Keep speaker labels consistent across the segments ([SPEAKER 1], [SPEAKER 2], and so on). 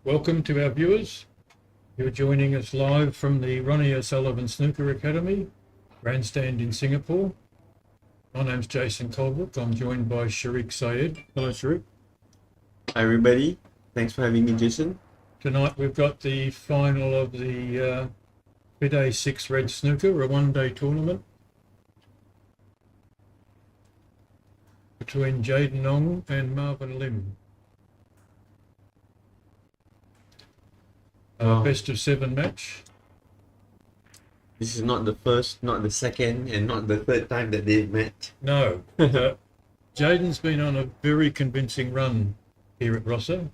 [SPEAKER 1] Welcome to our viewers. You're joining us live from the Ronnie O'Sullivan Snooker Academy, grandstand in Singapore. My name's Jason Colbrook. I'm joined by Sharik Sayed. Hello, Sharik.
[SPEAKER 2] Hi everybody, thanks for having me, Jason.
[SPEAKER 1] Tonight we've got the final of the FIDÉ 6 Red Snooker, a one-day tournament between Jaden and Marvin Lim. Best of 7 match.
[SPEAKER 2] This is not the first, not the second, and not the third time that they've met.
[SPEAKER 1] No, Jaden's been on a very convincing run here at Rossa.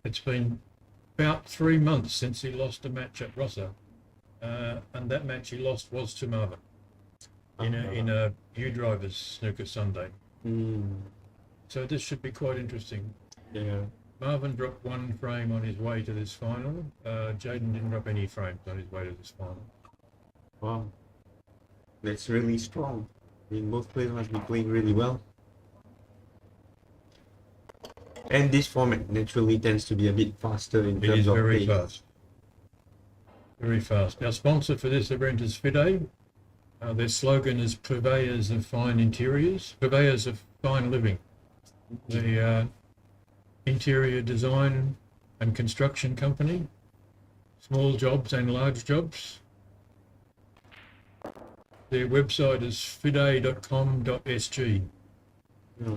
[SPEAKER 1] It's been about 3 months since he lost a match at Rossa, and that match he lost was to Marvin in a U-Drivers Snooker Sunday. So this should be quite interesting.
[SPEAKER 2] Yeah.
[SPEAKER 1] Marvin dropped 1 frame on his way to this final. Jaden didn't drop any frames on his way to this final.
[SPEAKER 2] Wow. That's really strong. I mean, both players must be playing really well. And this format naturally tends to be a bit faster in terms of
[SPEAKER 1] very
[SPEAKER 2] pace.
[SPEAKER 1] fast. Very fast. Our sponsor for this event is FIDÉ. Their slogan is purveyors of fine interiors, purveyors of fine living. The interior design and construction company, small jobs and large jobs. Their website is fide.com.sg.
[SPEAKER 2] Yeah.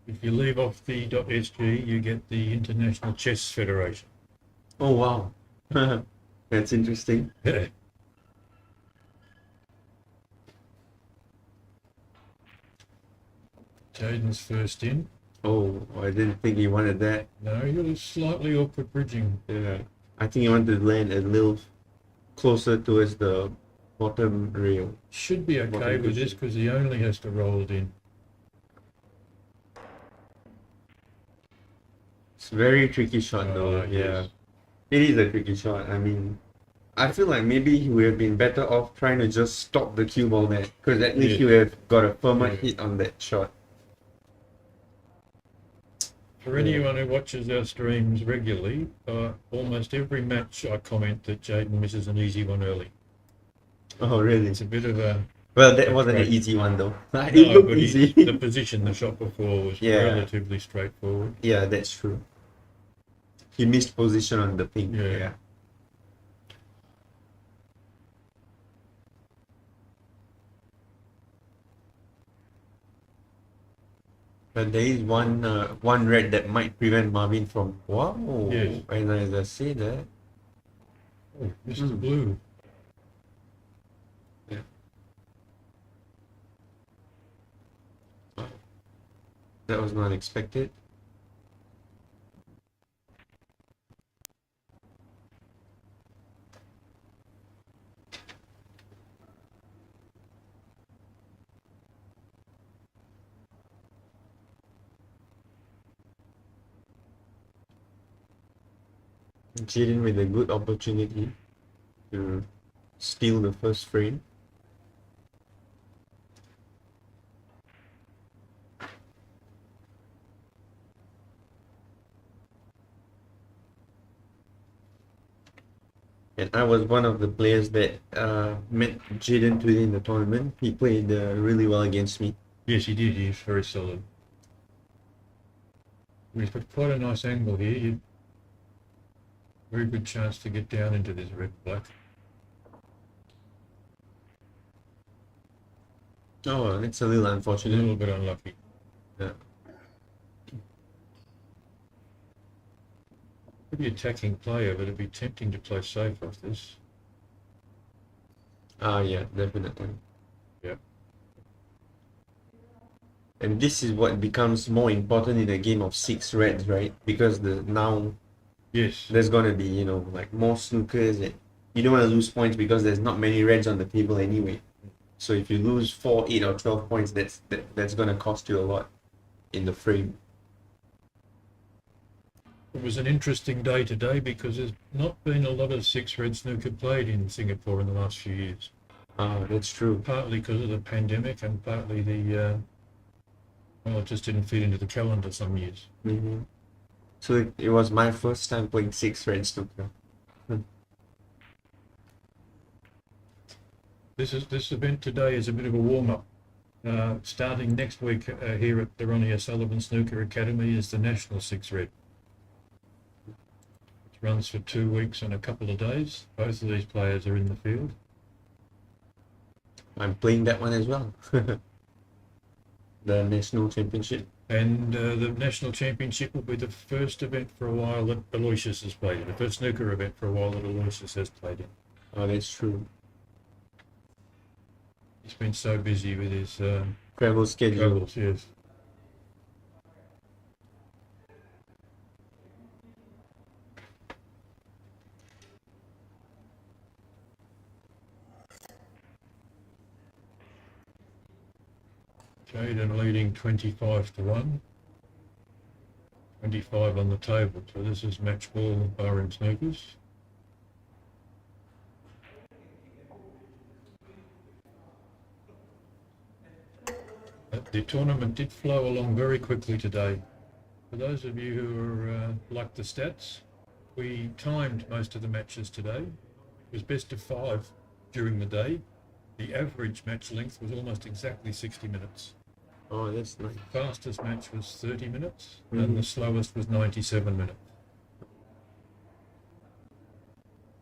[SPEAKER 1] If you leave off the .sg, you get the International Chess Federation.
[SPEAKER 2] Oh wow. That's interesting.
[SPEAKER 1] Yeah. Jaden's first in.
[SPEAKER 2] Oh, I didn't think he wanted that.
[SPEAKER 1] No, you're slightly awkward bridging.
[SPEAKER 2] Yeah. I think he wanted to land a little closer towards the bottom rail.
[SPEAKER 1] Should be okay with this because he only has to roll it in.
[SPEAKER 2] It's a very tricky shot though.
[SPEAKER 1] Yes.
[SPEAKER 2] Yeah. It is a tricky shot. I mean, I feel like maybe he would have been better off trying to just stop the cue ball there, because at least you have got a firmer hit on that shot.
[SPEAKER 1] For anyone who watches our streams regularly, almost every match I comment that Jaden misses an easy one early.
[SPEAKER 2] Oh, really?
[SPEAKER 1] It's a bit of a...
[SPEAKER 2] Well, that wasn't an easy one though. It
[SPEAKER 1] No,
[SPEAKER 2] looked
[SPEAKER 1] but
[SPEAKER 2] easy.
[SPEAKER 1] the position the shot before was
[SPEAKER 2] Yeah.
[SPEAKER 1] relatively straightforward.
[SPEAKER 2] Yeah, that's true. He missed position on the ping.
[SPEAKER 1] Yeah.
[SPEAKER 2] But there is one red that might prevent Marvin from... Wow!
[SPEAKER 1] Yes.
[SPEAKER 2] And as I say that...
[SPEAKER 1] Oh, Mr. Blue.
[SPEAKER 2] Yeah. That was not expected. Jaden with a good opportunity to steal the first frame. And I was one of the players that met Jaden today in the tournament. He played really well against me.
[SPEAKER 1] Yes, he did. He's very solid. He's got quite a nice angle here. Very good chance to get down into this red-black.
[SPEAKER 2] Oh, it's a little
[SPEAKER 1] A
[SPEAKER 2] unfortunate.
[SPEAKER 1] little bit unlucky.
[SPEAKER 2] Yeah.
[SPEAKER 1] Pretty attacking player, but it'd be tempting to play safe off this.
[SPEAKER 2] Yeah, definitely.
[SPEAKER 1] Yeah.
[SPEAKER 2] And this is what becomes more important in a game of 6 reds, right? Because now
[SPEAKER 1] Yes.
[SPEAKER 2] there's gonna be, like more snookers, and you don't want to lose points because there's not many reds on the table anyway. So if you lose 4, 8 or 12 points, that's gonna cost you a lot in the frame.
[SPEAKER 1] It was an interesting day today because there's not been a lot of 6 red snooker played in Singapore in the last few years.
[SPEAKER 2] That's true.
[SPEAKER 1] Partly because of the pandemic and partly the, well, it just didn't fit into the calendar some years.
[SPEAKER 2] Mm-hmm. So it was my first time playing 6-red snooker.
[SPEAKER 1] This event today is a bit of a warm-up. Starting next week here at the Ronnie O'Sullivan Snooker Academy is the National 6-red. It runs for 2 weeks and a couple of days. Both of these players are in the field.
[SPEAKER 2] I'm playing that one as well. The National Championship.
[SPEAKER 1] And the National Championship will be the first event for a while that Aloysius has played in. The first snooker event for a while that Aloysius has played in.
[SPEAKER 2] Oh, that's true.
[SPEAKER 1] He's been so busy with his
[SPEAKER 2] Travel schedule.
[SPEAKER 1] travels, yes. Jaden leading 25-1. 25 on the table, so this is match ball barring snookers. The tournament did flow along very quickly today. For those of you who are like the stats, we timed most of the matches today. It was best of 5 during the day. The average match length was almost exactly 60 minutes.
[SPEAKER 2] Oh, that's nice.
[SPEAKER 1] The fastest match was 30 minutes and the slowest was 97 minutes.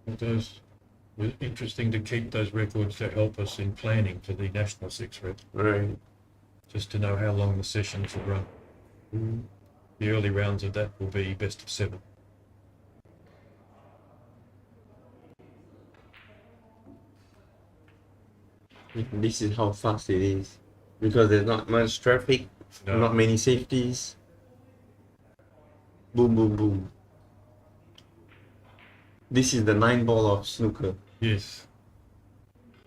[SPEAKER 1] But those were interesting to keep those records to help us in planning for the National 6-red.
[SPEAKER 2] Right.
[SPEAKER 1] Just to know how long the sessions will run. The early rounds of that will be best of 7.
[SPEAKER 2] This is how fast it is. Because there's not much traffic,
[SPEAKER 1] No.
[SPEAKER 2] not many safeties. Boom, boom, boom. This is the 9-ball of snooker.
[SPEAKER 1] Yes.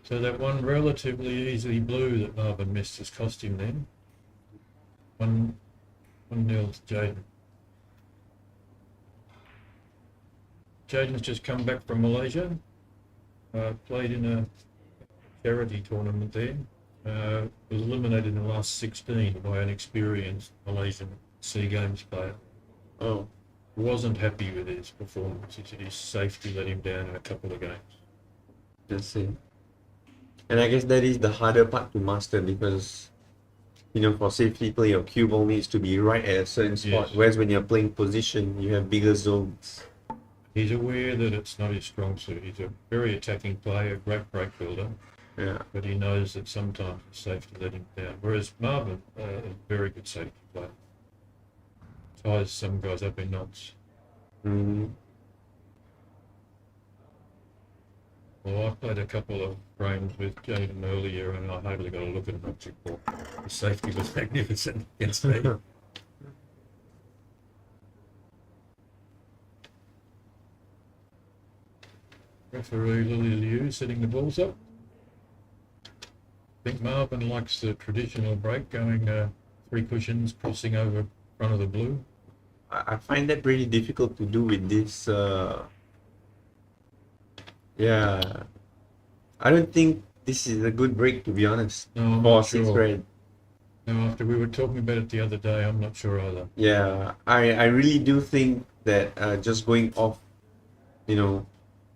[SPEAKER 1] So that one relatively easy blue that Marvin missed has cost him then. 1-0 to Jaden. Jaden's just come back from Malaysia. Played in a charity tournament there. Was eliminated in the last 16 by an experienced Malaysian SEA Games player.
[SPEAKER 2] Oh,
[SPEAKER 1] Wasn't happy with his performance. He said his safety let him down in a couple of games.
[SPEAKER 2] that's it. And I guess that is the harder part to master because, you know, for safety play, your cue ball needs to be right at a certain spot.
[SPEAKER 1] Yes.
[SPEAKER 2] Whereas when you're playing position, you have bigger zones.
[SPEAKER 1] He's aware that it's not his strong suit. He's a very attacking player, great break builder,
[SPEAKER 2] Yeah.
[SPEAKER 1] but he knows that sometimes it's safe to let him down. Whereas Marvin is a very good safety player. Ties some guys up in knots.
[SPEAKER 2] Mm.
[SPEAKER 1] Well, I played a couple of frames with Jaden earlier and I hardly got a look at him at ball. The safety was magnificent against me. Referee Lily Liu setting the balls up. I think Marvin likes the traditional break, going 3 cushions, crossing over front of the blue.
[SPEAKER 2] I find that pretty difficult to do with this. Yeah. I don't think this is a good break, to be honest.
[SPEAKER 1] No, I'm
[SPEAKER 2] For
[SPEAKER 1] not
[SPEAKER 2] 6
[SPEAKER 1] sure.
[SPEAKER 2] red.
[SPEAKER 1] No, after we were talking about it the other day, I'm not sure either.
[SPEAKER 2] Yeah, I really do think that just going off, you know,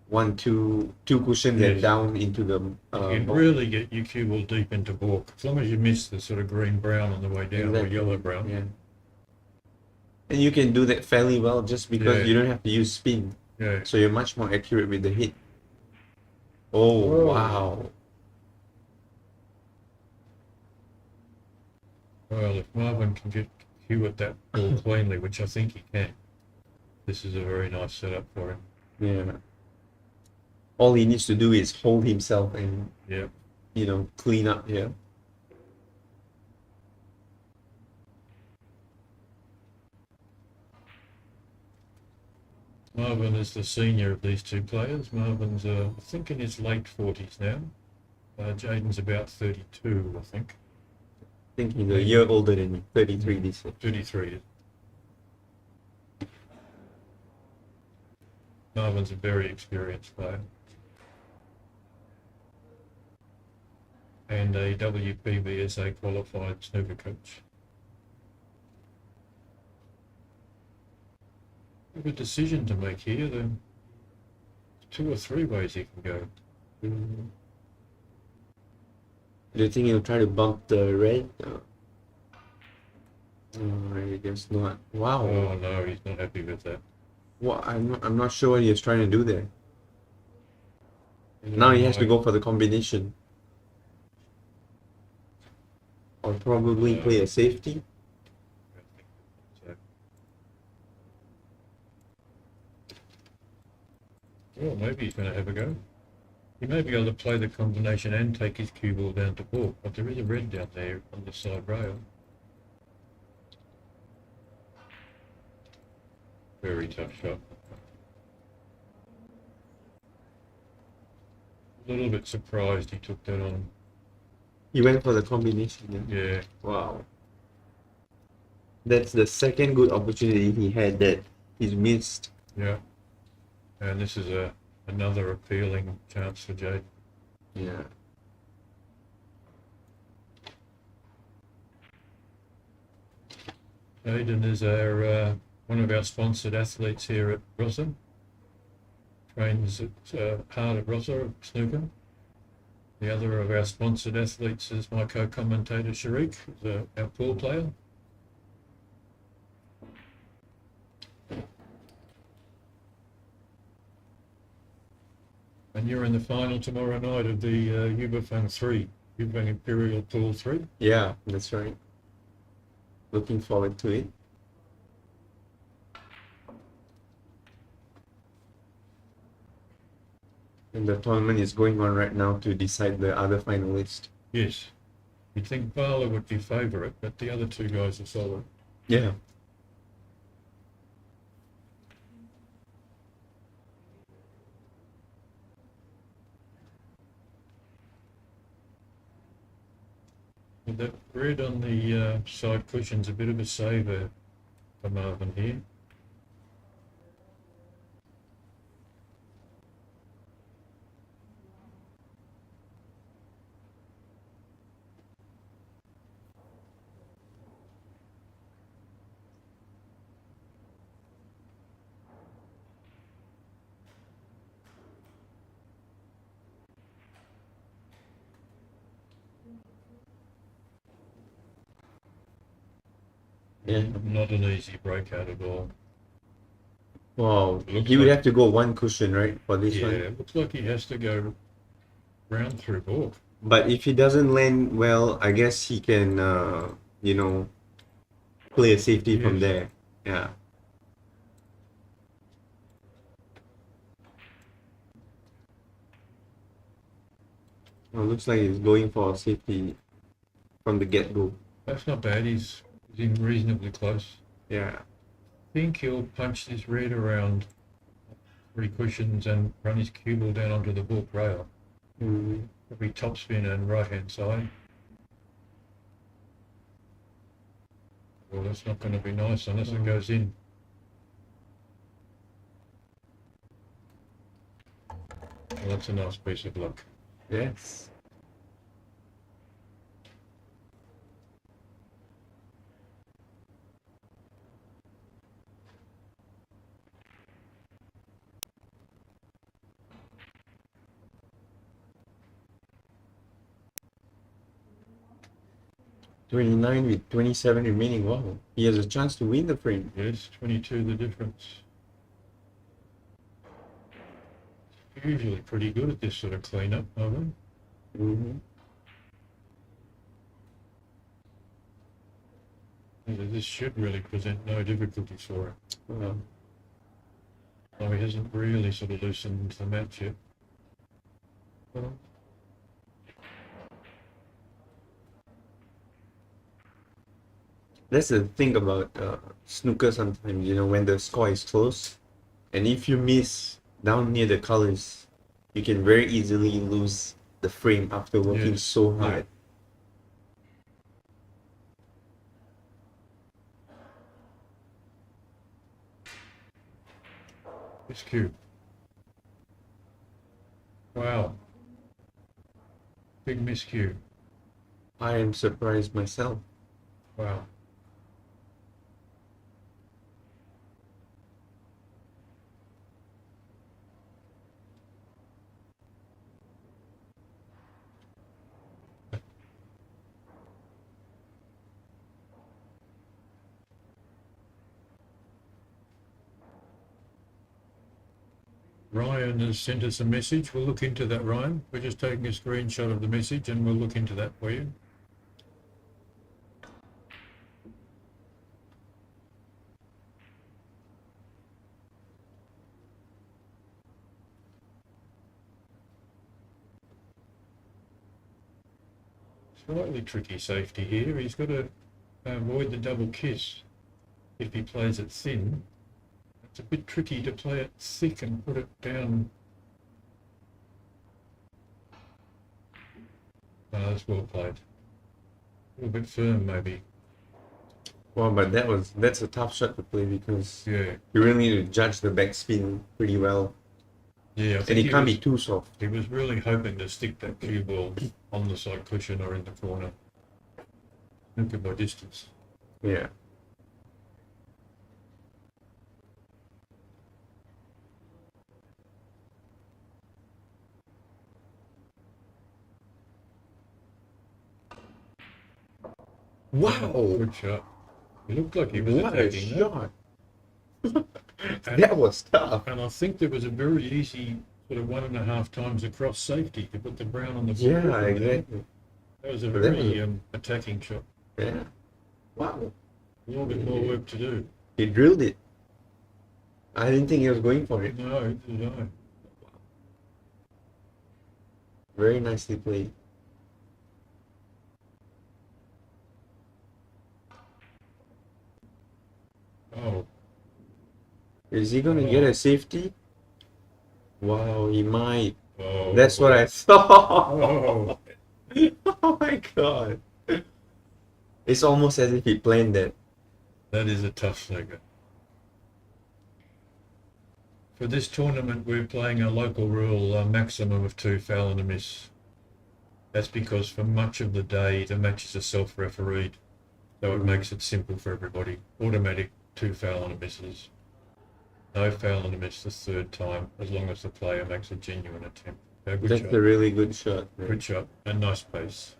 [SPEAKER 2] 1, 2 cushions and
[SPEAKER 1] Yes.
[SPEAKER 2] down into the
[SPEAKER 1] You can
[SPEAKER 2] ball.
[SPEAKER 1] really get your cue ball deep into balk, as long as you miss the sort of green-brown on the way down,
[SPEAKER 2] Exactly.
[SPEAKER 1] or yellow-brown.
[SPEAKER 2] Yeah. And you can do that fairly well just because
[SPEAKER 1] Yeah.
[SPEAKER 2] you don't have to use spin.
[SPEAKER 1] Yeah.
[SPEAKER 2] So you're much more accurate with the hit. Oh,
[SPEAKER 1] Whoa.
[SPEAKER 2] wow.
[SPEAKER 1] Well, if Marvin can get cue at that ball cleanly, which I think he can, this is a very nice setup for him.
[SPEAKER 2] Yeah. All he needs to do is hold himself and,
[SPEAKER 1] Yeah.
[SPEAKER 2] you know, clean up here.
[SPEAKER 1] Marvin is the senior of these two players. Marvin's, I think, in his late 40s now. Jaden's about 32, I think.
[SPEAKER 2] I think he's a year older than me, 33 this year.
[SPEAKER 1] 33. Marvin's a very experienced player. And a WPBSA qualified snooker coach. have a decision to make here. There are 2 or 3 ways he can go.
[SPEAKER 2] Mm. Do you think he'll try to bump the red? I guess not. Wow.
[SPEAKER 1] Oh no, he's not happy with that.
[SPEAKER 2] Well, I'm not sure what he was trying to do there. Now he has to go for the combination. Or probably play a safety.
[SPEAKER 1] Well, maybe he's going to have a go. He may be able to play the combination and take his cue ball down to balk, but there is a red down there on the side rail. Very tough shot. A little bit surprised he took that on.
[SPEAKER 2] He went for the combination.
[SPEAKER 1] Yeah.
[SPEAKER 2] Wow. That's the second good opportunity he had that he's missed.
[SPEAKER 1] Yeah. And this is another appealing chance for Jaden.
[SPEAKER 2] Yeah.
[SPEAKER 1] Jaden is our one of our sponsored athletes here at Rossa. Trains at hard at Rossa snooker. The other of our sponsored athletes is my co-commentator Sharik, who's our pool player. And you're in the final tomorrow night of the Ubafang 3, Ubafang Imperial Pool 3.
[SPEAKER 2] Yeah, that's right. Looking forward to it. And the tournament is going on right now to decide the other finalists.
[SPEAKER 1] Yes. You'd think Bala would be favourite, but the other 2 guys are solid.
[SPEAKER 2] Yeah.
[SPEAKER 1] With that red on the side cushion's a bit of a saver for Marvin here.
[SPEAKER 2] Yeah.
[SPEAKER 1] Not an easy breakout at all.
[SPEAKER 2] Wow.
[SPEAKER 1] Looks
[SPEAKER 2] He would
[SPEAKER 1] like-
[SPEAKER 2] have to go one cushion, right, for this
[SPEAKER 1] Yeah,
[SPEAKER 2] one?
[SPEAKER 1] it looks like he has to go round through balk.
[SPEAKER 2] But if he doesn't land well, I guess he can, play a safety from
[SPEAKER 1] Yes.
[SPEAKER 2] there. Yeah. Well, looks like he's going for a safety from the get-go.
[SPEAKER 1] That's not bad, he's in reasonably close.
[SPEAKER 2] Yeah.
[SPEAKER 1] I think he'll punch this red around 3 cushions and run his cue ball down onto the balk rail.
[SPEAKER 2] Mm.
[SPEAKER 1] Probably topspin and right-hand side. Well, that's not going to be nice unless it goes in. Well, that's a nice piece of luck.
[SPEAKER 2] Yes. $29 with 27 remaining. Wow. He has a chance to win the frame.
[SPEAKER 1] Yes, 22 the difference. Usually pretty good at this sort of cleanup, Marvin.
[SPEAKER 2] Mm-hmm.
[SPEAKER 1] This should really present no difficulties for him.
[SPEAKER 2] Wow.
[SPEAKER 1] No, he hasn't really sort of loosened the match yet. Well,
[SPEAKER 2] That's the thing about snooker sometimes, when the score is close, and if you miss down near the colors, you can very easily lose the frame after working
[SPEAKER 1] Yes.
[SPEAKER 2] so hard.
[SPEAKER 1] it's cute. Wow. Big miscue.
[SPEAKER 2] I am surprised myself.
[SPEAKER 1] Wow. Ryan has sent us a message. We'll look into that, Ryan. We're just taking a screenshot of the message and we'll look into that for you. Slightly tricky safety here. He's got to avoid the double kiss if he plays it thin. It's a bit tricky to play it thick and put it down. Oh, that's well played. A little bit firm, maybe.
[SPEAKER 2] Well, but that's a tough shot to play because
[SPEAKER 1] Yeah.
[SPEAKER 2] you really need to judge the backspin pretty well.
[SPEAKER 1] Yeah, I
[SPEAKER 2] And
[SPEAKER 1] think
[SPEAKER 2] it can't be too soft.
[SPEAKER 1] he was really hoping to stick that cue ball on the side cushion or in the corner. Look at my distance.
[SPEAKER 2] Yeah. Wow!
[SPEAKER 1] Good shot. He looked like he was
[SPEAKER 2] What a
[SPEAKER 1] attacking
[SPEAKER 2] shot!
[SPEAKER 1] And,
[SPEAKER 2] That was tough.
[SPEAKER 1] and I think there was a very easy sort of 1.5 times across safety to put the brown on the ball.
[SPEAKER 2] Yeah, exactly.
[SPEAKER 1] That was a
[SPEAKER 2] But that
[SPEAKER 1] very
[SPEAKER 2] was
[SPEAKER 1] attacking shot.
[SPEAKER 2] Yeah. Wow.
[SPEAKER 1] A little bit more work to do.
[SPEAKER 2] He drilled it. I didn't think he was going for it.
[SPEAKER 1] No, did I?
[SPEAKER 2] Very nicely played.
[SPEAKER 1] Oh,
[SPEAKER 2] Is he gonna get a safety? Wow, he might.
[SPEAKER 1] oh.
[SPEAKER 2] That's what I thought.
[SPEAKER 1] Oh,
[SPEAKER 2] Oh my god. It's almost as if he planned that.
[SPEAKER 1] that is a tough snooker. For this tournament, we're playing a local rule, a maximum of 2 foul and a miss. That's because for much of the day, the matches are self-refereed, so it makes it simple for everybody. Automatic 2 foul and a misses. No foul and a miss the third time, as long as the player makes a genuine attempt. Yeah, good
[SPEAKER 2] That's
[SPEAKER 1] shot.
[SPEAKER 2] a really good shot. Man.
[SPEAKER 1] Good shot and nice pace.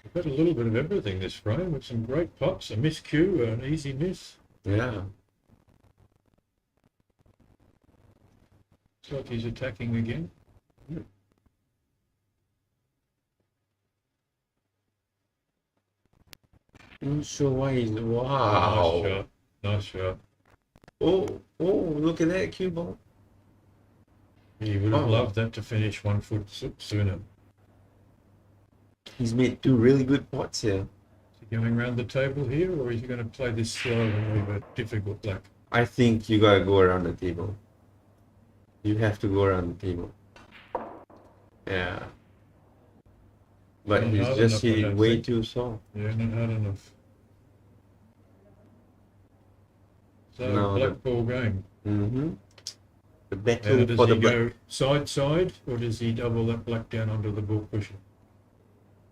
[SPEAKER 1] We've got a little bit of everything this frame with some great pots, a miscue, an easy miss.
[SPEAKER 2] Yeah.
[SPEAKER 1] It's like he's attacking again.
[SPEAKER 2] Not sure why he's.
[SPEAKER 1] Nice
[SPEAKER 2] Wow.
[SPEAKER 1] shot. Nice shot.
[SPEAKER 2] Oh, look at that cue ball.
[SPEAKER 1] He would have
[SPEAKER 2] Oh.
[SPEAKER 1] loved that to finish 1 foot sooner.
[SPEAKER 2] He's made 2 really good pots here.
[SPEAKER 1] Is he going around the table here, or is he going to play this slow and leave a difficult black?
[SPEAKER 2] I think you gotta go around the table. You have to go around the table. Yeah. But
[SPEAKER 1] Not
[SPEAKER 2] he's
[SPEAKER 1] hard
[SPEAKER 2] just
[SPEAKER 1] enough, I
[SPEAKER 2] hit it
[SPEAKER 1] don't
[SPEAKER 2] way
[SPEAKER 1] think.
[SPEAKER 2] too soft.
[SPEAKER 1] Yeah, not hard enough. So,
[SPEAKER 2] No,
[SPEAKER 1] black ball game.
[SPEAKER 2] Mm-hmm. The
[SPEAKER 1] Now,
[SPEAKER 2] battle
[SPEAKER 1] does
[SPEAKER 2] for
[SPEAKER 1] he
[SPEAKER 2] the black.
[SPEAKER 1] go side, or does he double that black down onto the ball cushion?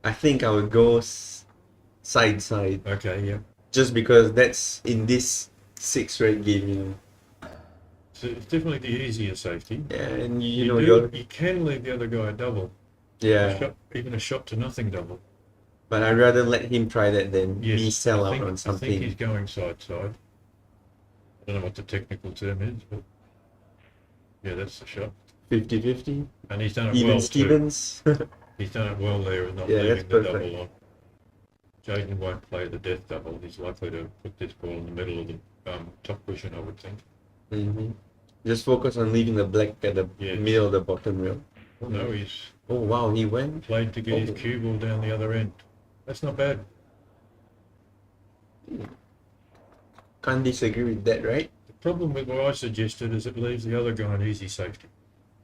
[SPEAKER 2] I think I would go side.
[SPEAKER 1] Okay, yeah.
[SPEAKER 2] Just because that's in this 6 red game, you know.
[SPEAKER 1] So it's definitely the easier safety.
[SPEAKER 2] Yeah, and you
[SPEAKER 1] You
[SPEAKER 2] know,
[SPEAKER 1] do-
[SPEAKER 2] you're.
[SPEAKER 1] you can leave the other guy a double.
[SPEAKER 2] Yeah.
[SPEAKER 1] Even a shot to nothing double.
[SPEAKER 2] But I'd rather let him try that than
[SPEAKER 1] Yes,
[SPEAKER 2] me sell
[SPEAKER 1] I
[SPEAKER 2] out
[SPEAKER 1] think,
[SPEAKER 2] on
[SPEAKER 1] I think
[SPEAKER 2] something.
[SPEAKER 1] he's going side. I don't know what the technical term is, but yeah, that's the shot.
[SPEAKER 2] 50-50.
[SPEAKER 1] And he's done it
[SPEAKER 2] Even
[SPEAKER 1] well too.
[SPEAKER 2] Stevens.
[SPEAKER 1] He's done it well there, and not
[SPEAKER 2] Yeah,
[SPEAKER 1] leaving
[SPEAKER 2] that's
[SPEAKER 1] the
[SPEAKER 2] perfect.
[SPEAKER 1] double on. Jaden won't play the death double. He's likely to put this ball in the middle of the top cushion, I would think.
[SPEAKER 2] Mm-hmm. Just focus on leaving the black at the
[SPEAKER 1] Yes.
[SPEAKER 2] middle of the bottom rail.
[SPEAKER 1] Oh no, he's
[SPEAKER 2] Oh wow, he went.
[SPEAKER 1] played to get
[SPEAKER 2] Oh.
[SPEAKER 1] his cue ball down the other end. That's not bad.
[SPEAKER 2] Can't disagree with that, right?
[SPEAKER 1] The problem with what I suggested is it leaves the other guy an easy safety.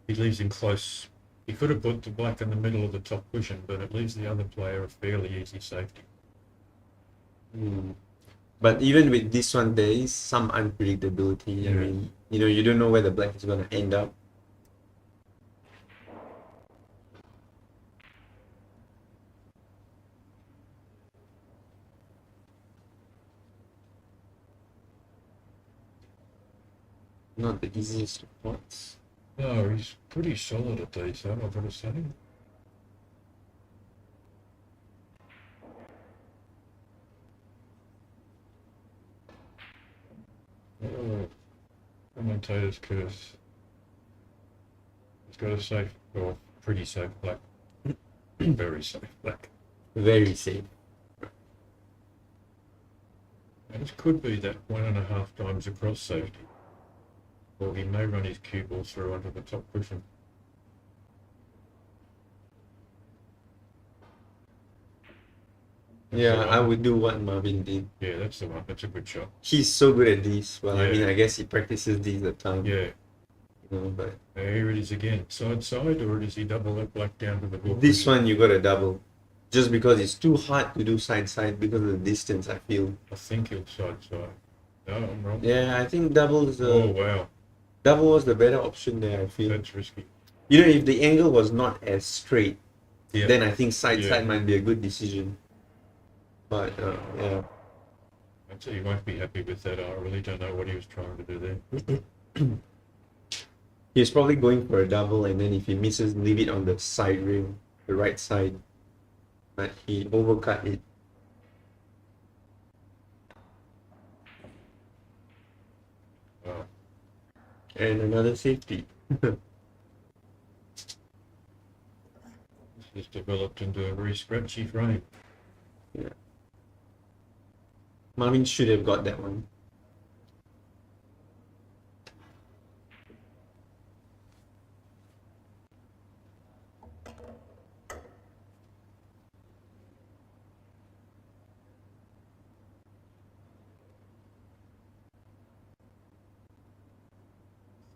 [SPEAKER 1] He leaves him close. He could have put the black in the middle of the top cushion, but it leaves the other player a fairly easy safety.
[SPEAKER 2] But even with this one, there is some unpredictability. I
[SPEAKER 1] Yeah.
[SPEAKER 2] mean, you know, you don't know where the black is gonna end up. Not the easiest of pots.
[SPEAKER 1] No, he's pretty solid at these, though, I've got to say. commentator's curse. It's got a safe, or pretty safe black. Very safe black.
[SPEAKER 2] Very safe.
[SPEAKER 1] And it could be that 1.5 times across safety. Or he may run his cue ball through onto the top cushion. That's
[SPEAKER 2] Yeah,
[SPEAKER 1] the
[SPEAKER 2] I
[SPEAKER 1] one.
[SPEAKER 2] would do what Marvin did.
[SPEAKER 1] Yeah, that's the one. That's a good shot.
[SPEAKER 2] He's so good at these. Well, I
[SPEAKER 1] Yeah.
[SPEAKER 2] mean, I guess he practices these at time.
[SPEAKER 1] Yeah.
[SPEAKER 2] You know, but
[SPEAKER 1] Here it is again. Side, or does he double that black down to the ball?
[SPEAKER 2] this one you got to double. Just because it's too hard to do side because of the distance, I feel.
[SPEAKER 1] I think he'll side. No, I'm wrong.
[SPEAKER 2] Yeah, I think double is
[SPEAKER 1] Oh, wow.
[SPEAKER 2] double was the better option there, I feel.
[SPEAKER 1] That's risky.
[SPEAKER 2] You know, if the angle was not as straight,
[SPEAKER 1] Yeah.
[SPEAKER 2] then I think side
[SPEAKER 1] Yeah.
[SPEAKER 2] might be a good decision. But yeah.
[SPEAKER 1] I'd say he won't be happy with that. I really don't know what he was trying to do there.
[SPEAKER 2] He's probably going for a double, and then if he misses, leave it on the side rail, the right side. But he overcut it.
[SPEAKER 1] Wow.
[SPEAKER 2] And another safety.
[SPEAKER 1] This has developed into a very scratchy frame.
[SPEAKER 2] Yeah. Marvin should have got that one.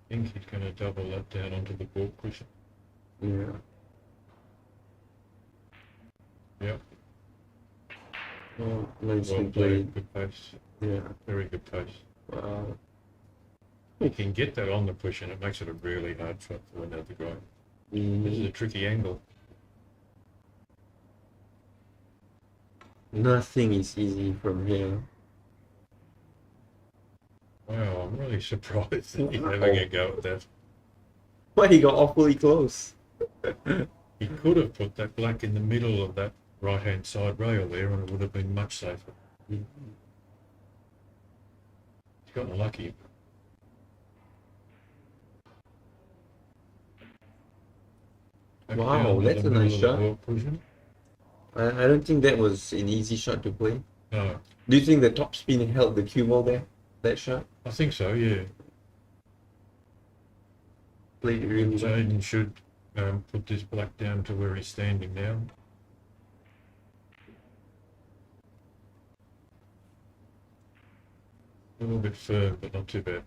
[SPEAKER 1] I think he's going to double that down onto the ball cushion.
[SPEAKER 2] Yeah.
[SPEAKER 1] Yep.
[SPEAKER 2] Oh, nicely
[SPEAKER 1] Well
[SPEAKER 2] played.
[SPEAKER 1] played. Good pace.
[SPEAKER 2] Yeah.
[SPEAKER 1] Very good pace.
[SPEAKER 2] Wow.
[SPEAKER 1] You can get that on the cushion. It makes it a really hard shot for another guy. This is a tricky angle.
[SPEAKER 2] Nothing is easy from here.
[SPEAKER 1] Wow, I'm really surprised that he's having a go at that.
[SPEAKER 2] But he got awfully close.
[SPEAKER 1] He could have put that black in the middle of that right-hand side rail there, and it would have been much safer. He's gotten lucky. Back
[SPEAKER 2] Wow,
[SPEAKER 1] down to
[SPEAKER 2] that's
[SPEAKER 1] the
[SPEAKER 2] a
[SPEAKER 1] middle
[SPEAKER 2] nice
[SPEAKER 1] of the
[SPEAKER 2] shot.
[SPEAKER 1] ball cushion.
[SPEAKER 2] I don't think that was an easy shot to play.
[SPEAKER 1] No,
[SPEAKER 2] Do you think the top spin held the cue ball there? That shot?
[SPEAKER 1] I think so, yeah.
[SPEAKER 2] Played it really well.
[SPEAKER 1] Jaden should put this black down to where he's standing now. A little bit firm, but not too bad.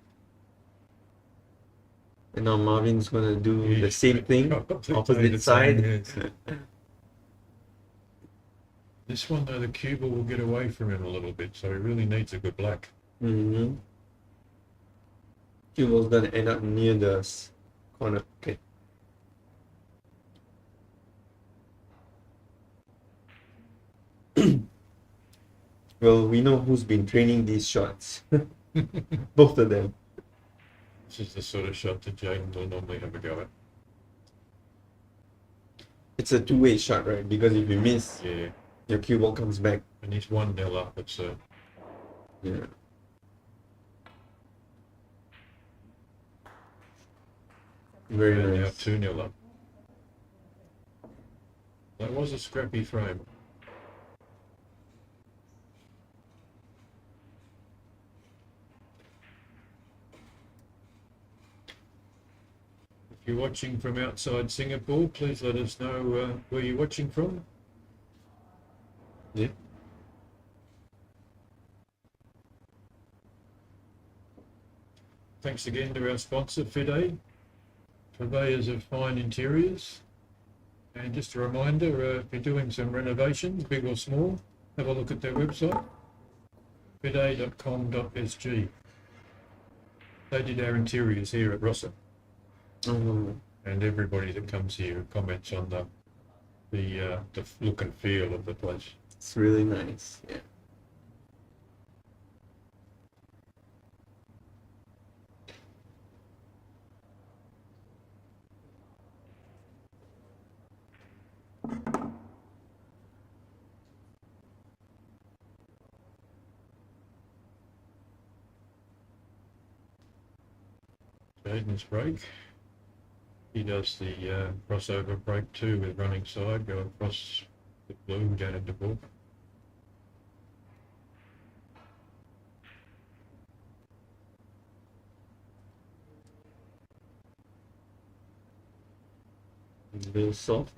[SPEAKER 2] And now Marvin's gonna do
[SPEAKER 1] Yeah,
[SPEAKER 2] the same thing,
[SPEAKER 1] exactly
[SPEAKER 2] opposite
[SPEAKER 1] the
[SPEAKER 2] side.
[SPEAKER 1] same, yes. This one though, the cue ball will get away from him a little bit, so he really needs a good black.
[SPEAKER 2] Mm-hmm. Cue ball's gonna end up near the corner pocket. Well, we know who's been training these shots. Both of them.
[SPEAKER 1] This is the sort of shot that Jaden will normally have a go at.
[SPEAKER 2] It's a two-way shot, right? Because if you miss,
[SPEAKER 1] Yeah,
[SPEAKER 2] your cue ball comes back.
[SPEAKER 1] and he's 1-0 up. It's
[SPEAKER 2] Yeah. Very
[SPEAKER 1] now
[SPEAKER 2] nice.
[SPEAKER 1] 2-0 up. That was a scrappy frame. If you're watching from outside Singapore, please let us know where you're watching from.
[SPEAKER 2] Yeah.
[SPEAKER 1] Thanks again to our sponsor, FIDÉ, purveyors of fine interiors. And just a reminder, if you're doing some renovations, big or small, have a look at their website, fide.com.sg. They did our interiors here at Rossa, and everybody that comes here comments on the look and feel of the place.
[SPEAKER 2] It's really nice. Yeah.
[SPEAKER 1] Jaden's break. He does the crossover break too with running side, go across the blue down into book.
[SPEAKER 2] It's a little soft.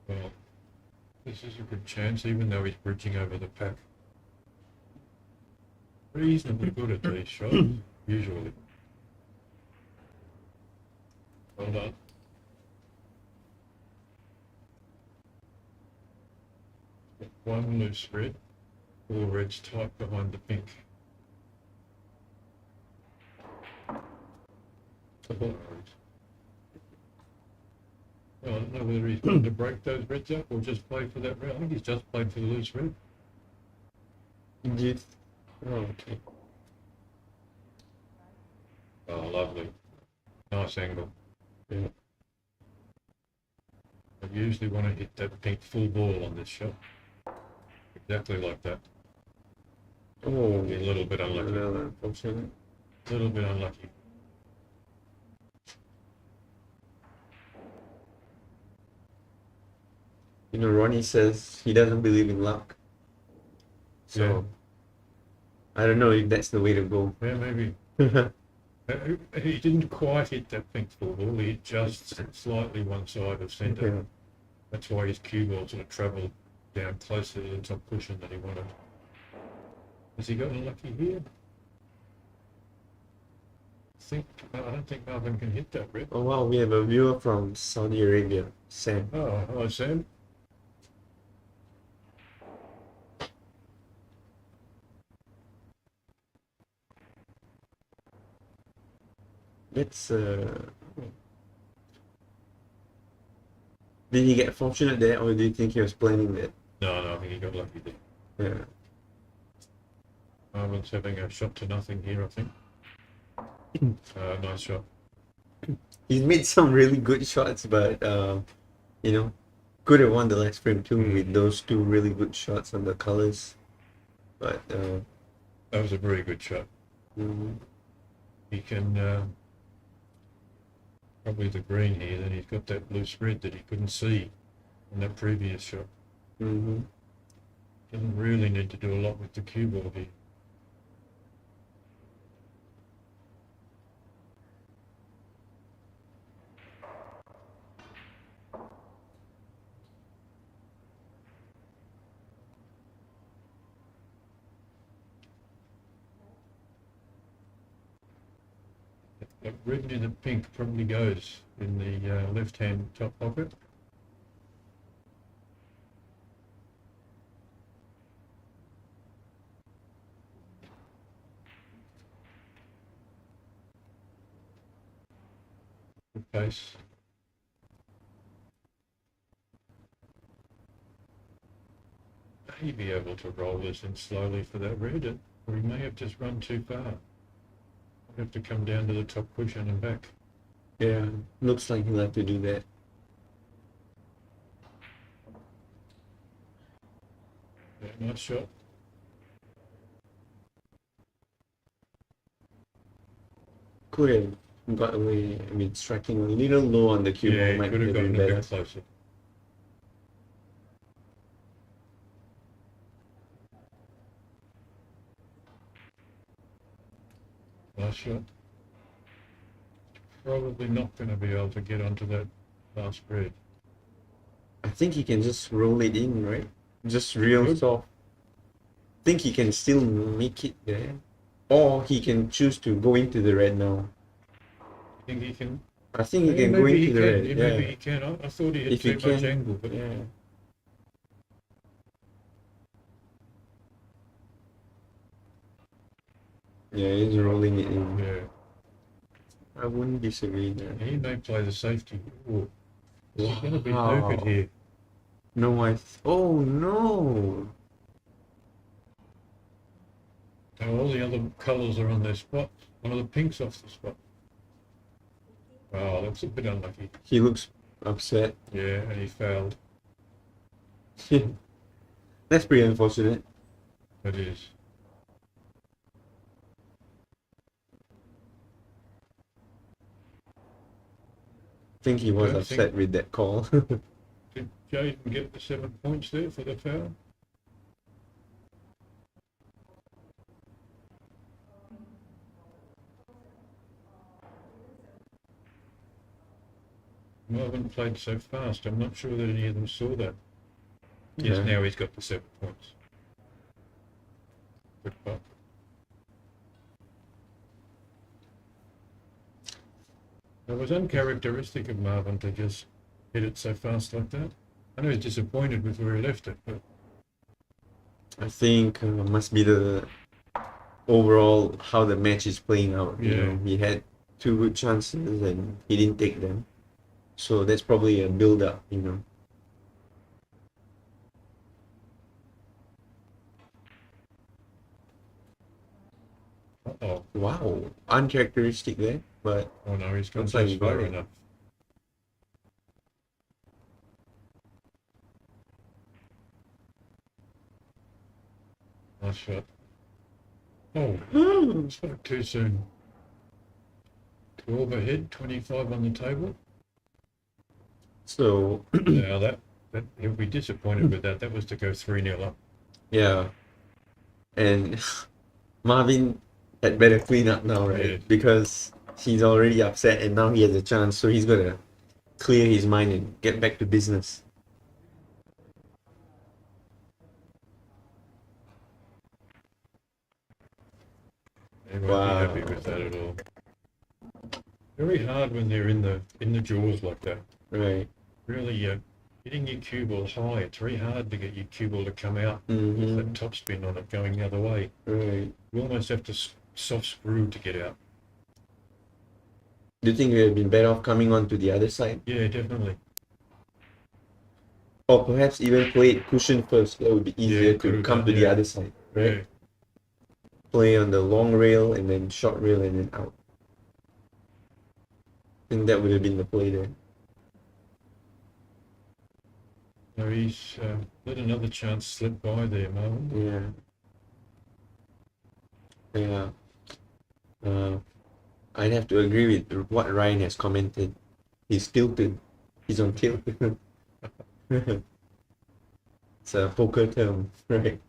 [SPEAKER 1] Well, this is a good chance, even though he's bridging over the pack. Reasonably good at these shots, usually. Well done. One loose red, all reds tight behind the pink. Well, I don't know whether he's going to break those reds up or just play for that red. I think he's just played for the loose red.
[SPEAKER 2] Indeed. Oh, okay.
[SPEAKER 1] Oh, lovely. Nice angle.
[SPEAKER 2] Yeah.
[SPEAKER 1] I usually want to hit that pink full ball on this shot. Exactly like that.
[SPEAKER 2] Oh,
[SPEAKER 1] Be a little bit unlucky.
[SPEAKER 2] well, unfortunately.
[SPEAKER 1] A little bit unlucky.
[SPEAKER 2] You know, Ronnie says he doesn't believe in luck. So, I don't know if that's the way to go.
[SPEAKER 1] Yeah, maybe. He didn't quite hit that pink full ball. He hit just slightly one side of centre.
[SPEAKER 2] Yeah.
[SPEAKER 1] That's why his cue ball sort of travelled down closer to the top cushion that he wanted. Has he got unlucky here? I don't think Marvin can hit that red.
[SPEAKER 2] Oh wow, we have a viewer from Saudi Arabia, Sam.
[SPEAKER 1] Oh, hello Sam.
[SPEAKER 2] Let's did he get fortunate there, or do you think he was planning that?
[SPEAKER 1] No, I think he got lucky there.
[SPEAKER 2] Yeah.
[SPEAKER 1] Marvin's having a shot to nothing here, I think. Nice shot.
[SPEAKER 2] He's made some really good shots, but you know, could have won the last frame too with those two really good shots on the colors. But
[SPEAKER 1] That was a very good shot.
[SPEAKER 2] mhm.
[SPEAKER 1] He can probably the green here, then he's got that loose red that he couldn't see in that previous shot.
[SPEAKER 2] Mhm.
[SPEAKER 1] Doesn't really need to do a lot with the cue ball here. That red near the pink probably goes in the left-hand top pocket. Good pace. May be able to roll this in slowly for that red, or he may have just run too far. Have to come down to the top cushion and back.
[SPEAKER 2] Yeah, looks like he'll have to do that.
[SPEAKER 1] Yeah, nice shot.
[SPEAKER 2] Could have got away. I mean, striking a little low on the cue
[SPEAKER 1] Yeah,
[SPEAKER 2] ball might
[SPEAKER 1] could have
[SPEAKER 2] have been
[SPEAKER 1] gotten a
[SPEAKER 2] better.
[SPEAKER 1] bit closer. Nice shot. Probably not going to be able to get onto that last red.
[SPEAKER 2] I think he can just roll it in, right? Just real
[SPEAKER 1] Good.
[SPEAKER 2] soft. Think he can still make it there, or he can choose to go into the red now.
[SPEAKER 1] Think he can?
[SPEAKER 2] I think he
[SPEAKER 1] Yeah,
[SPEAKER 2] can go
[SPEAKER 1] maybe
[SPEAKER 2] into
[SPEAKER 1] he
[SPEAKER 2] the
[SPEAKER 1] can.
[SPEAKER 2] red.
[SPEAKER 1] Yeah,
[SPEAKER 2] Yeah,
[SPEAKER 1] maybe he can. I thought he had
[SPEAKER 2] if
[SPEAKER 1] too
[SPEAKER 2] you
[SPEAKER 1] much
[SPEAKER 2] can,
[SPEAKER 1] angle, but
[SPEAKER 2] yeah. Yeah, he's rolling it in.
[SPEAKER 1] yeah,
[SPEAKER 2] I wouldn't disagree there.
[SPEAKER 1] he may play the safety. Ooh. Is he going to be
[SPEAKER 2] Wow.
[SPEAKER 1] knackered here?
[SPEAKER 2] No, oh no!
[SPEAKER 1] Now all the other colours are on their spot. One of the pinks off the spot. Oh, that's a bit unlucky.
[SPEAKER 2] He looks upset.
[SPEAKER 1] Yeah, and he failed.
[SPEAKER 2] That's pretty unfortunate.
[SPEAKER 1] It is.
[SPEAKER 2] I think he was
[SPEAKER 1] Don't
[SPEAKER 2] upset
[SPEAKER 1] think-
[SPEAKER 2] with that call.
[SPEAKER 1] Did Jaden get the 7 points there for the foul? Marvin played so fast, I'm not sure that any of them saw that. Yes,
[SPEAKER 2] Yeah.
[SPEAKER 1] now he's got the 7 points. Good putt. It was uncharacteristic of Marvin to just hit it so fast like that. I know he's disappointed with where he left it, but
[SPEAKER 2] I think must be the overall how the match is playing out. You
[SPEAKER 1] Yeah.
[SPEAKER 2] know, he had 2 good chances and he didn't take them. So that's probably a build up, you know.
[SPEAKER 1] uh-oh.
[SPEAKER 2] Wow, uncharacteristic there, but
[SPEAKER 1] Oh no, he's gone
[SPEAKER 2] Looks like
[SPEAKER 1] just
[SPEAKER 2] he got
[SPEAKER 1] far
[SPEAKER 2] it.
[SPEAKER 1] enough. Nice shot. Oh, spoke too soon. 12 ahead, 25 on the table.
[SPEAKER 2] so
[SPEAKER 1] Now that he'll be disappointed with that. That was to go 3-0 up.
[SPEAKER 2] yeah. And Marvin had better clean up now, right?
[SPEAKER 1] Yeah.
[SPEAKER 2] Because he's already upset and now he has a chance, so he's gonna clear his mind and get back to business.
[SPEAKER 1] He won't be happy with that at all. Very hard when they're in the jaws like that.
[SPEAKER 2] Right.
[SPEAKER 1] Really, hitting your cue ball high. It's very hard to get your cue ball to come out with
[SPEAKER 2] Mm-hmm.
[SPEAKER 1] that top spin on it going the other way.
[SPEAKER 2] Right.
[SPEAKER 1] You almost have to soft screw to get out.
[SPEAKER 2] Do you think you have been better off coming on to the other side?
[SPEAKER 1] Yeah, definitely.
[SPEAKER 2] Or perhaps even play it cushion first. That would be easier to
[SPEAKER 1] could've
[SPEAKER 2] come
[SPEAKER 1] done,
[SPEAKER 2] to the
[SPEAKER 1] yeah.
[SPEAKER 2] other side, right?
[SPEAKER 1] Yeah.
[SPEAKER 2] Play on the long rail and then short rail and then out. I think that would have been the play there.
[SPEAKER 1] No, he's let another chance slip by there, Marvin.
[SPEAKER 2] Yeah. Yeah. I'd have to agree with what Ryan has commented. He's tilted. He's on tilt. It's a poker term, right?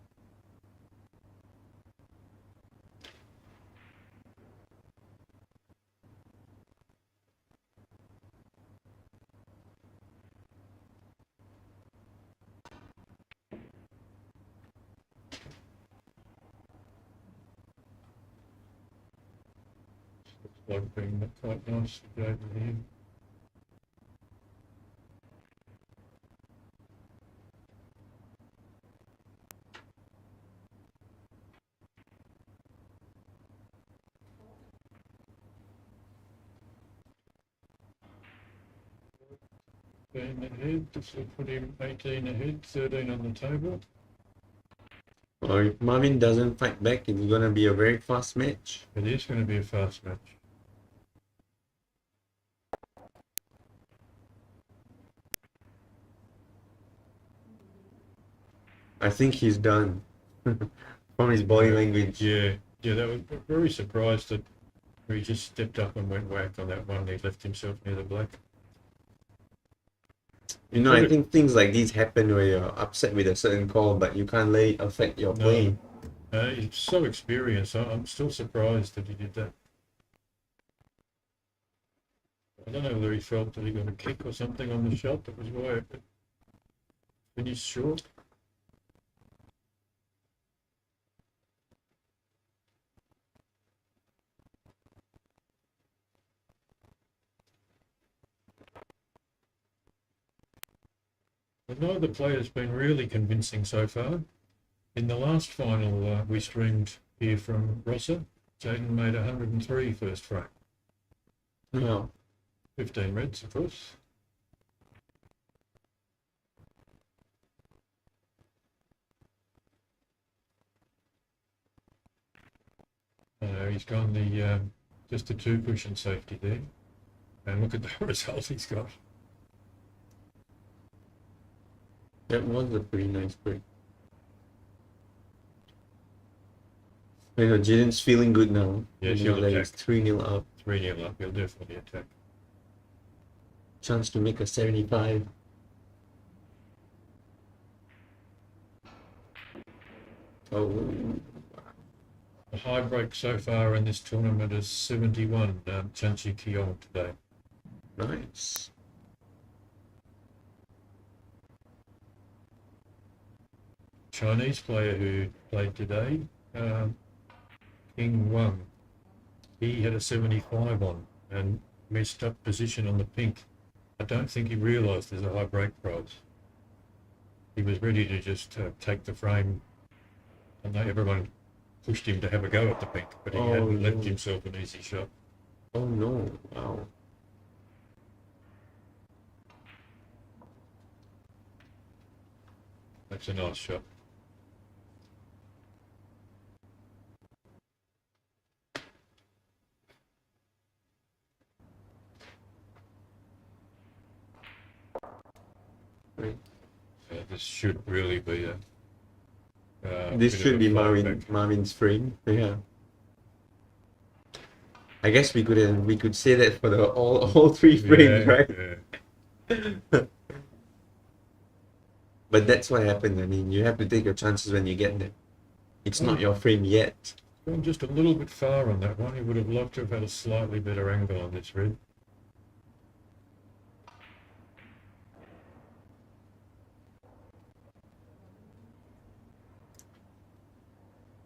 [SPEAKER 1] Looks like being quite nice for Jaden here. Ahead, this will put him 18 ahead, 13 on the table.
[SPEAKER 2] Or if Marvin doesn't fight back, it's gonna be a very fast match.
[SPEAKER 1] It is going to be a fast match.
[SPEAKER 2] I think he's done. From his body language.
[SPEAKER 1] Yeah, that was very surprised that he just stepped up and went whack on that one. He left himself near the black.
[SPEAKER 2] You know, I think things like these happen where you're upset with a certain call, but you can't let it affect your
[SPEAKER 1] No.
[SPEAKER 2] play.
[SPEAKER 1] He's so experienced. I'm still surprised that he did that. I don't know whether he felt that he got a kick or something on the shot. That was why it finished short. But neither player's been really convincing so far. In the last final we streamed here from Rossa, Jaden made 103 first frame.
[SPEAKER 2] No.
[SPEAKER 1] 15 reds, of course. he's gone the just the 2 cushion safety there. And look at the result he's got.
[SPEAKER 2] That was a pretty nice break. You know, Jaden's feeling good now.
[SPEAKER 1] Yes,
[SPEAKER 2] you know
[SPEAKER 1] he'll
[SPEAKER 2] that
[SPEAKER 1] attack.
[SPEAKER 2] it's 3-0 up.
[SPEAKER 1] 3-0 up, he'll definitely attack.
[SPEAKER 2] Chance to make a 75. Oh,
[SPEAKER 1] The high break so far in this tournament is 71, Chanchi Kiong today.
[SPEAKER 2] nice.
[SPEAKER 1] Chinese player who played today, King Wang, he had a 75 on and messed up position on the pink. I don't think he realised there's a high break prize. He was ready to just take the frame, and everyone pushed him to have a go at the pink, but he hadn't left himself an easy shot.
[SPEAKER 2] Oh no, wow.
[SPEAKER 1] That's a nice shot.
[SPEAKER 2] Right.
[SPEAKER 1] This should really be a.
[SPEAKER 2] This
[SPEAKER 1] bit of
[SPEAKER 2] should
[SPEAKER 1] a
[SPEAKER 2] be
[SPEAKER 1] fight back.
[SPEAKER 2] Marvin's frame. Yeah. I guess we could say that for the all 3 frames,
[SPEAKER 1] Yeah,
[SPEAKER 2] right?
[SPEAKER 1] yeah.
[SPEAKER 2] But that's what happened. I mean, you have to take your chances when you get there. It's not your frame yet.
[SPEAKER 1] Gone just a little bit far on that one. He would have loved to have had a slightly better angle on this red.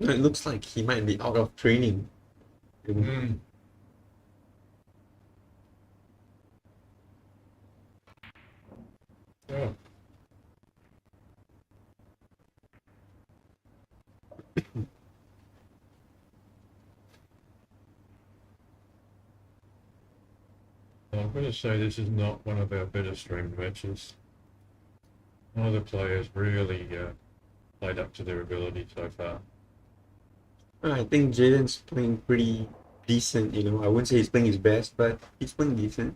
[SPEAKER 2] No, it looks like he might be out of training.
[SPEAKER 1] Mm. Oh. I'm going to say this is not one of our better streamed matches. Neither players really played up to their ability so far.
[SPEAKER 2] I think Jaden's playing pretty decent, you know. I wouldn't say he's playing his best, but he's playing decent.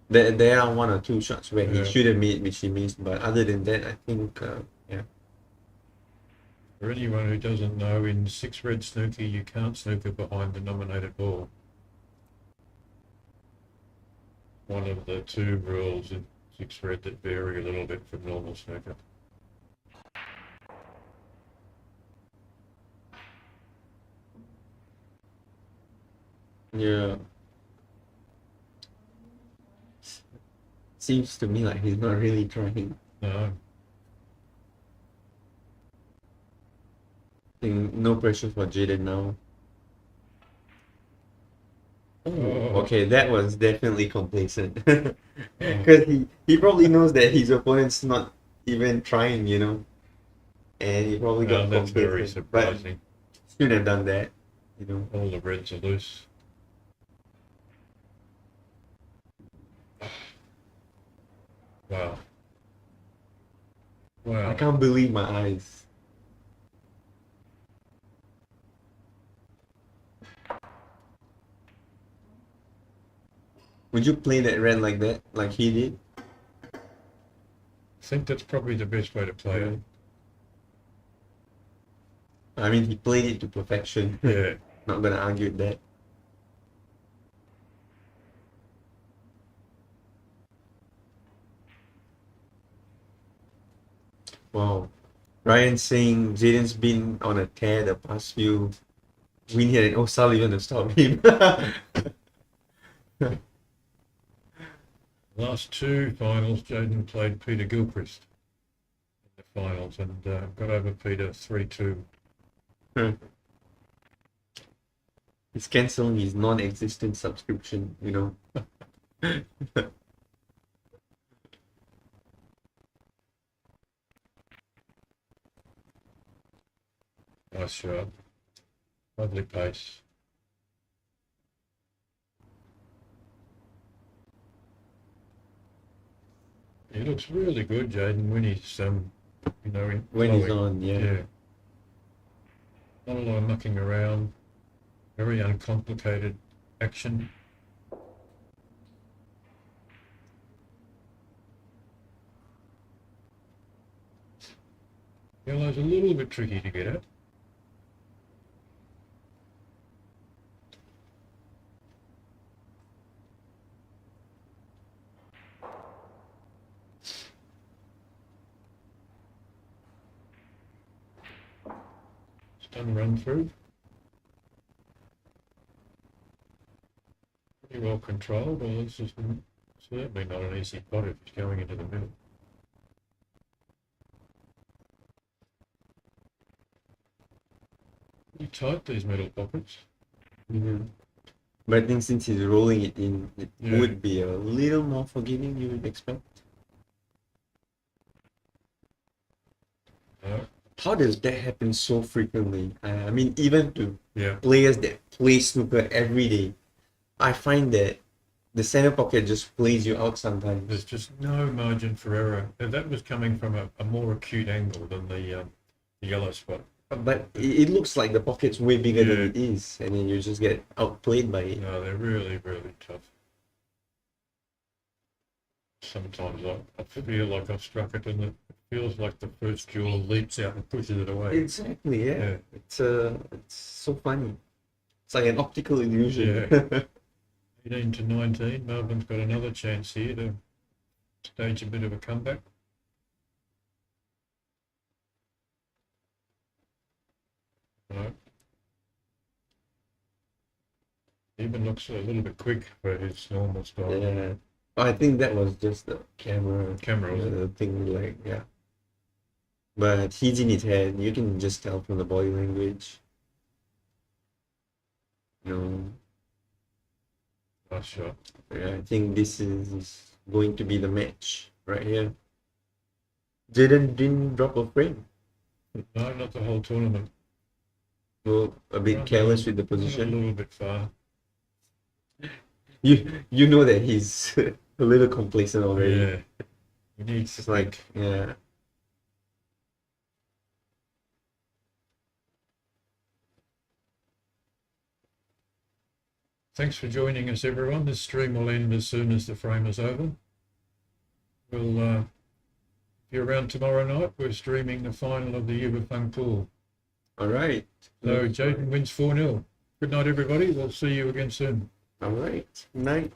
[SPEAKER 2] There are 1 or 2 shots where he should have made, which he missed, but other than that, I think, yeah.
[SPEAKER 1] For anyone who doesn't know, in 6 red snooker, you can't snooker behind the nominated ball. One of the 2 rules in 6 red that vary a little bit from normal snooker.
[SPEAKER 2] Yeah. Seems to me like he's not really trying.
[SPEAKER 1] No.
[SPEAKER 2] I think no pressure for Jaden now.
[SPEAKER 1] Oh.
[SPEAKER 2] Okay, that was definitely complacent. Because he probably knows that his opponent's not even trying, you know. And he probably got
[SPEAKER 1] That's
[SPEAKER 2] complacent.
[SPEAKER 1] very surprising.
[SPEAKER 2] But shouldn't have done that, you know.
[SPEAKER 1] All the reds are loose. Wow. Wow.
[SPEAKER 2] I can't believe my eyes. Would you play that red like that, like he did?
[SPEAKER 1] I think that's probably the best way to play it.
[SPEAKER 2] I mean, he played it to perfection.
[SPEAKER 1] Yeah.
[SPEAKER 2] Not gonna argue with that. Wow. Ryan saying Jaden's been on a tear the past few. We need an O'Sullivan to stop him.
[SPEAKER 1] Last 2 finals, Jaden played Peter Gilchrist in the finals and got over Peter 3-2.
[SPEAKER 2] He's cancelling his non-existent subscription, you know.
[SPEAKER 1] Nice shot. Lovely pace. He looks really good, Jaden, when he's you know,
[SPEAKER 2] When he's
[SPEAKER 1] flowing.
[SPEAKER 2] on, yeah.
[SPEAKER 1] Not a lot of mucking around. Very uncomplicated action. Yellow's a little bit tricky to get at. Stun run through. Pretty well controlled, although this is certainly not an easy pot if it's going into the middle. Pretty tight, these middle pockets.
[SPEAKER 2] But I think since he's rolling it in, it
[SPEAKER 1] Yeah.
[SPEAKER 2] would be a little more forgiving, you would expect.
[SPEAKER 1] No.
[SPEAKER 2] How does that happen so frequently? I mean, even to
[SPEAKER 1] Yeah.
[SPEAKER 2] players that play snooker every day, I find that the center pocket just plays you out sometimes.
[SPEAKER 1] There's just no margin for error. And that was coming from a more acute angle than the yellow spot.
[SPEAKER 2] But it looks like the pocket's way bigger than
[SPEAKER 1] Yeah.
[SPEAKER 2] it is, and then you just get outplayed by it.
[SPEAKER 1] No, they're really, really tough. Sometimes I feel like I've struck it and it feels like the first jewel leaps out and pushes it away.
[SPEAKER 2] Exactly, yeah.
[SPEAKER 1] Yeah.
[SPEAKER 2] It's so funny. It's like an optical illusion.
[SPEAKER 1] Yeah. 18 to 19, Marvin's got another chance here to stage a bit of a comeback. No. Even looks a little bit quick for his normal style.
[SPEAKER 2] Yeah. I think that was just the camera.
[SPEAKER 1] Camera, was it?
[SPEAKER 2] The thing, like, yeah. But he's in his head. You can just tell from the body language. You know,
[SPEAKER 1] Nice shot.
[SPEAKER 2] yeah, I think this is going to be the match right here. Jaden didn't drop a frame.
[SPEAKER 1] No, not the whole tournament.
[SPEAKER 2] Well, a bit
[SPEAKER 1] Right,
[SPEAKER 2] careless with the
[SPEAKER 1] A
[SPEAKER 2] position.
[SPEAKER 1] little bit far.
[SPEAKER 2] You know that he's a little complacent already.
[SPEAKER 1] Yeah. He needs
[SPEAKER 2] It's like, yeah.
[SPEAKER 1] Thanks for joining us, everyone. This stream will end as soon as the frame is over. We'll, if you're around tomorrow night, we're streaming the final of the Uberfun Pool.
[SPEAKER 2] All right.
[SPEAKER 1] So Jaden wins 4-0. Good night, everybody. We'll see you again soon.
[SPEAKER 2] All right. Night.